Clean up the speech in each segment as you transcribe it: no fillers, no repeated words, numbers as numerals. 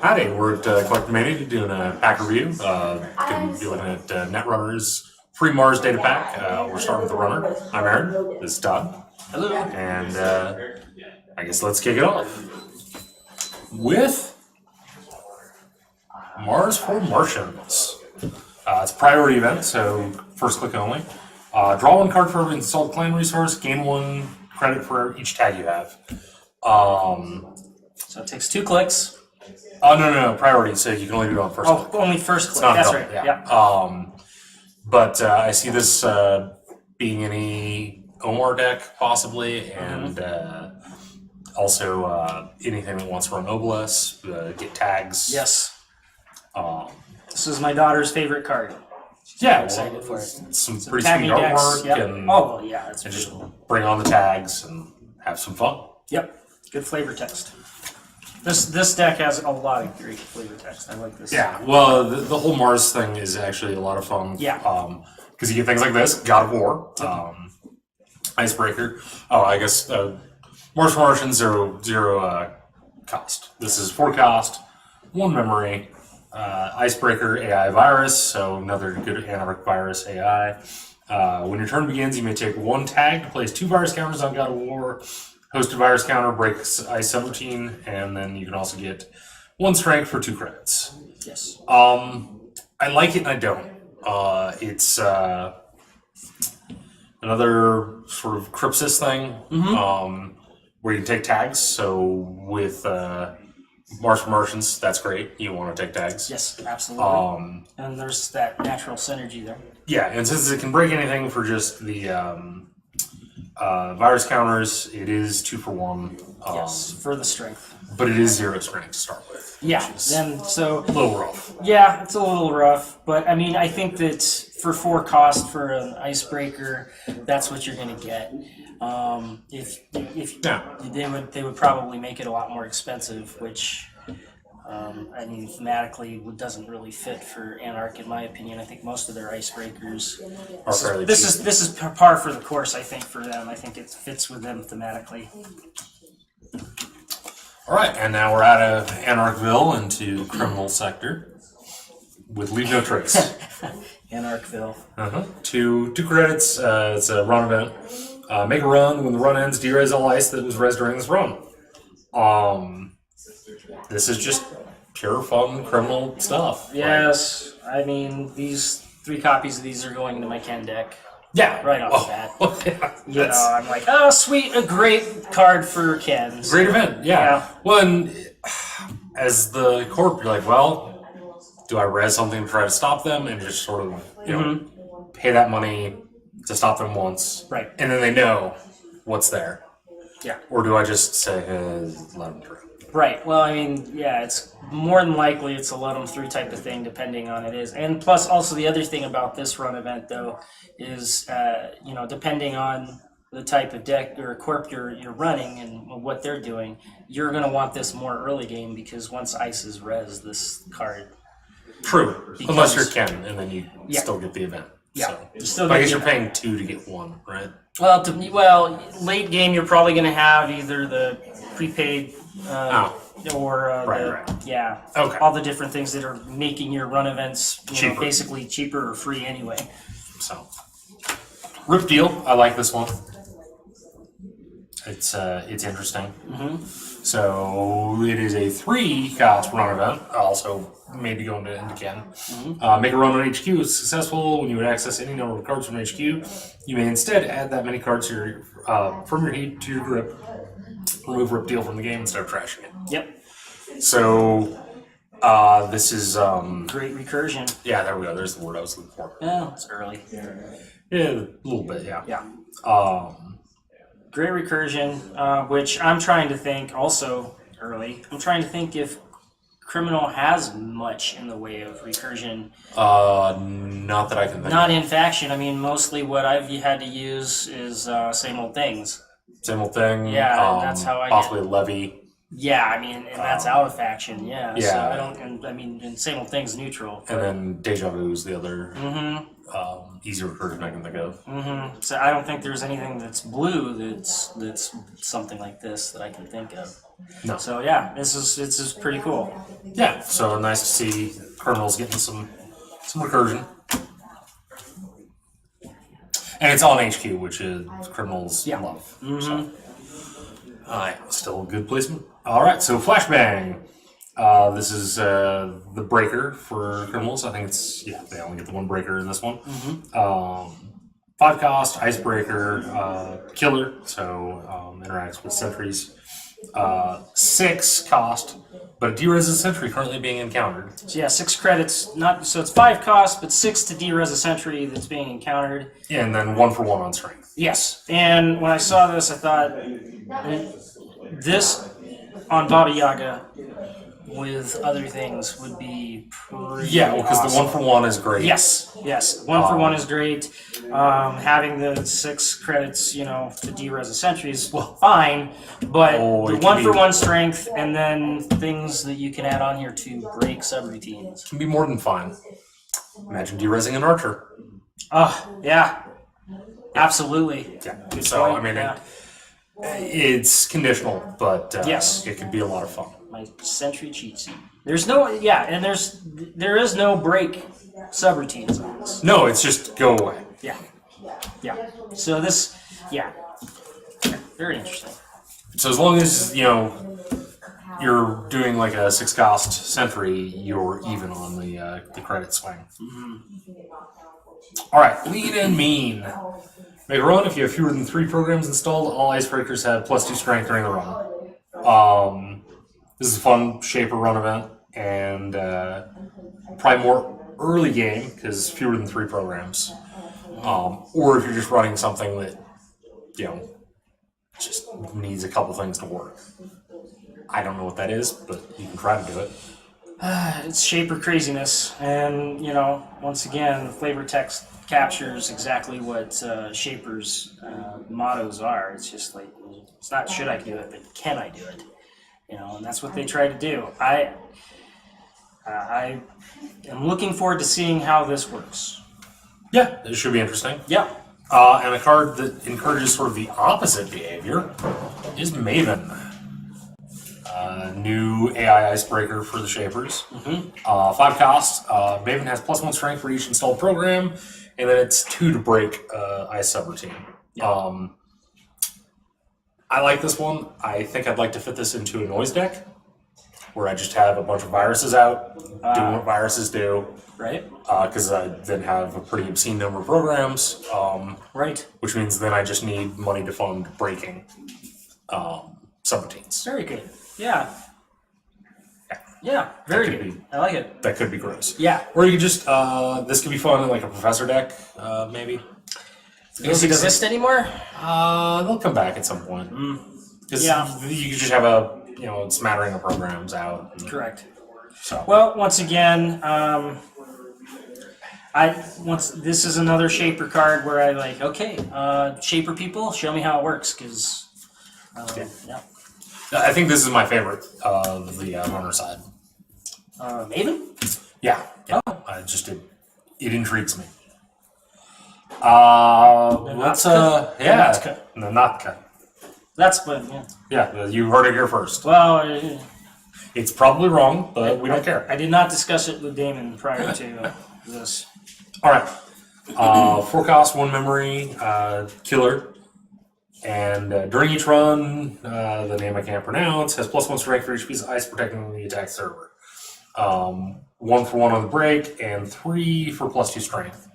Howdy, we're at CollectorMania doing a pack review. Gonna be doing it at Netrunner's free Mars data pack. We're starting with the runner. I'm Aaron. This is Todd. Hello. And I guess let's kick it off with Mars for Martians. It's a priority event, so first click only. Draw one card for every installed clan resource. Gain one credit for each tag you have. So it takes 2 clicks. Oh, no, priority, so you can only do it on first click. Oh, only first click. Not That's double, right. Yeah. But I see this being any Omar deck, possibly, and also anything that wants to run Obelisk, get tags. Yes. This is my daughter's favorite card. Yeah, Excited for it. Some pretty tagging sweet decks. artwork, Yep. and, Oh, well, yeah. That's and just cool. bring on the tags and have some fun. Yep. Good flavor text. This deck has a lot of great flavor text. I like this. Yeah, well, the whole Mars thing is actually a lot of fun. Yeah. Because you get things like this, God of War, Icebreaker. Oh, I guess Mars for Martian, zero cost. This is 4 cost, 1 memory. Icebreaker AI virus, so another good anarch virus AI. When your turn begins, you may take 1 tag to place 2 virus counters on God of War. Host a virus counter, breaks Ice 17, and then you can also get 1 strength for 2 credits. Yes. I like it and I don't. It's another sort of Crypsis thing, where you can take tags. So with Mars for Martians, that's great. You want to take tags. Yes, absolutely. And there's that natural synergy there. Yeah, and since it can break anything for just the virus counters, it is 2 for 1. Yes, for the strength. But it is 0 strength to start with. Yeah, and so A little rough. yeah, it's a little rough, but I mean, I think that for 4 cost for an icebreaker, that's what you're going to get. If Yeah. they would probably make it a lot more expensive, which I mean, thematically doesn't really fit for Anarch in my opinion. I think most of their icebreakers Are fairly this cheap. is par for the course. I think for them, I think it fits with them thematically. All right, and now we're out of Anarchville into Criminal Sector with Leave No Trace. Anarchville. 2 credits. It's a run event. Make a run. When the run ends, de-res all ice that was res during this run. This is just pure fun criminal stuff. Yes, I mean these 3 copies of these are going into my Ken deck. Yeah. Right off the bat. Yeah, You know, I'm like, oh, sweet, a great card for Ken. great event. Yeah. Yeah. Well, and as the corp, you're like, well, do I res something to try to stop them and just sort of, pay that money to stop them once, Right. and then they know what's there, Yeah. or do I just say, let them through? Right. Well, I mean, yeah, it's more than likely it's a let them through type of thing, depending on it is. And plus, also the other thing about this run event though is, depending on the type of deck or corp you're running and what they're doing, you're gonna want this more early game because once ice is res, this card. True, Because- unless you're Ken, and then you Yeah. still get the event. Yeah. So. You still But I get guess the you're paying 2 to get 1, right? Well, late game you're probably gonna have either the prepaid or Right. yeah, Okay. all the different things that are making your run events Cheaper. basically cheaper or free anyway. So, Rip Deal. I like this one. It's interesting. So it is a 3 cost run event. Also, maybe going into Ken. Make a run on HQ is successful. When you would access any number of cards from HQ, you may instead add that many cards to from your heat to your grip. Remove Rip Deal from the game instead of trashing it. Yep, So this is great recursion. yeah. There we go. There's the word I was looking for. Well, it's early. Yeah, a little bit. Yeah. Yeah, great recursion, which I'm trying to think also early. I'm trying to think if Criminal has much in the way of recursion. Not that I can think. Not in faction. I mean, mostly what I've had to use is same old things. Same old thing. Yeah, that's how I possibly Levy. Yeah, I mean, and that's out of faction. Yeah. So yeah. I don't. And I mean, and same old thing's neutral. And then Deja Vu is the other Mm-hmm. easy recursion I can think of. Mm-hmm. So I don't think there's anything that's blue that's something like this that I can think of. No. So yeah, this is pretty cool. Yeah, so nice to see Criminals getting some recursion. And it's on HQ, which is Criminals love. Mm-hmm. So. Still a good placement. All right, so Flashbang. This is the breaker for Criminals. I think it's, they only get the one breaker in this one. Mm-hmm. 5 cost, icebreaker, killer, so interacts with sentries. 6 cost, but a derez a sentry currently being encountered. So yeah, 6 credits. So it's 5 cost, but 6 to derez a sentry that's being encountered. Yeah, and then 1 for 1 on strength. Yes, and when I saw this, I thought this on Baba Yaga with other things would be pretty because awesome. the 1 for 1 is great. Yes, 1 for 1 is great. Having the 6 credits, to derez a sentry is fine, but the 1 for 1 strength and then things that you can add on here to break subroutines Can be more than fine. Imagine derezing an archer. Yeah, absolutely. Yeah. Good So point. I mean, it's conditional, but Yes. it could be a lot of fun. My sentry cheat sheet. There's no and there is no break subroutines on this. No, it's just go away. Yeah. So this, very interesting. So as long as you're doing like a 6 cost sentry, you're even on the credit swing. All right, lean and mean. Make a run if you have fewer than 3 programs installed. All icebreakers have +2 strength during the run. This is a fun shaper run event, and probably more early game because fewer than 3 programs. Or if you're just running something that just needs a couple things to work. I don't know what that is, but you can try to do it. It's shaper craziness, and once again, the flavor text captures exactly what Shaper's mottos are. It's just like, it's not should I do it, but can I do it? And that's what they try to do. I am looking forward to seeing how this works. Yeah, it should be interesting. Yeah. And a card that encourages sort of the opposite behavior is Maven. New AI icebreaker for the Shapers. 5 cost. Maven has +1 strength for each installed program, and then it's 2 to break ice subroutine. Yeah. I like this one. I think I'd like to fit this into a noise deck, where I just have a bunch of viruses out, doing what viruses do. Right. Because I then have a pretty obscene number of programs. Right. Which means then I just need money to fund breaking subroutines. Very good. Yeah. Yeah. Very That could good. be- I like it. That could be gross. Yeah. Or you could just, this could be fun in like a professor deck, maybe. Does it exist anymore? They'll come back at some point. Because you could just have a smattering of programs out. Correct. So. Well, once again, this is another Shaper card where I like, okay, Shaper people, show me how it works, because I think this is my favorite of the runner side. Maven? Yeah. It intrigues me. Let's Nanatka. That's what. Yeah, you heard it here first. Well, It's probably wrong, but we don't care. I did not discuss it with Damon prior to this. All right. 4 cost, 1 memory, killer. And during each run, the name I can't pronounce has +1 strength for each piece of ice protecting the attack server. 1 for 1 on the break, and 3 for +2 strength,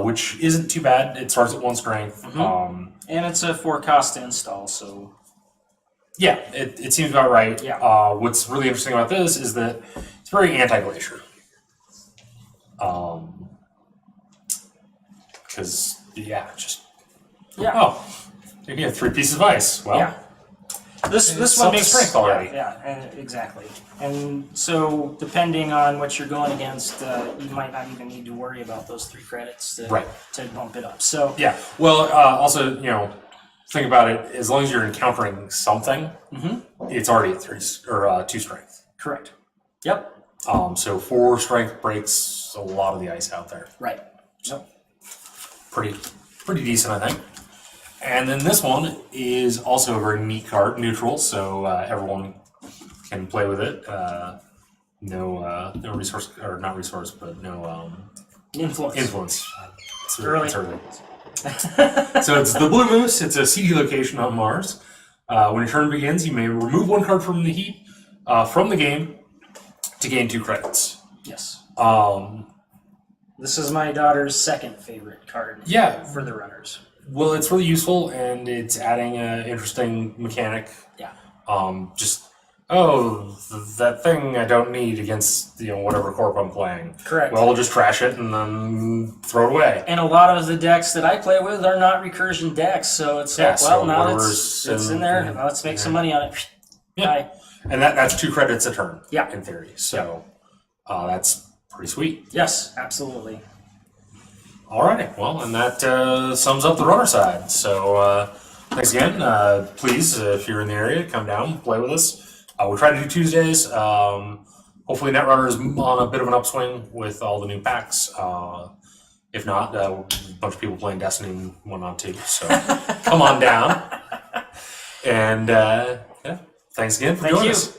which isn't too bad. It starts at 1 strength. And it's a 4 cost to install, so. Yeah, it seems about right. Yeah. What's really interesting about this is that it's very anti-glacier. Because, you have 3 pieces of ice. Well, this one makes strength already. Exactly. And so, depending on what you're going against, you might not even need to worry about those 3 credits to bump it up. So yeah. Well, also, think about it, as long as you're encountering something, it's already at 2 strength. Correct. Yep. So 4 strength breaks a lot of the ice out there. Right. So pretty decent, I think. And then this one is also a very neat card, neutral, so everyone can play with it. No resource, or not resource, but no influence. It's early. So it's the Blue Moose. It's a CD location on Mars. When your turn begins, you may remove 1 card from the heap from the game to gain 2 credits. Yes. This is my daughter's second favorite card. Yeah. For the runners. Well, it's really useful, and it's adding an interesting mechanic. Yeah. That thing I don't need against whatever corp I'm playing. Correct. Well, I'll just trash it and then throw it away. And a lot of the decks that I play with are not recursion decks, so it's now it's in there. Now let's make some money on it. Yeah. Bye. And that's 2 credits a turn. Yeah. In theory, so that's pretty sweet. Yes, absolutely. Alrighty, well, and that sums up the runner side. So thanks again. Please, if you're in the area, come down, play with us. We try to do Tuesdays. Hopefully Netrunner is on a bit of an upswing with all the new packs. If not, a bunch of people playing Destiny and whatnot too. So come on down. And thanks again for joining us.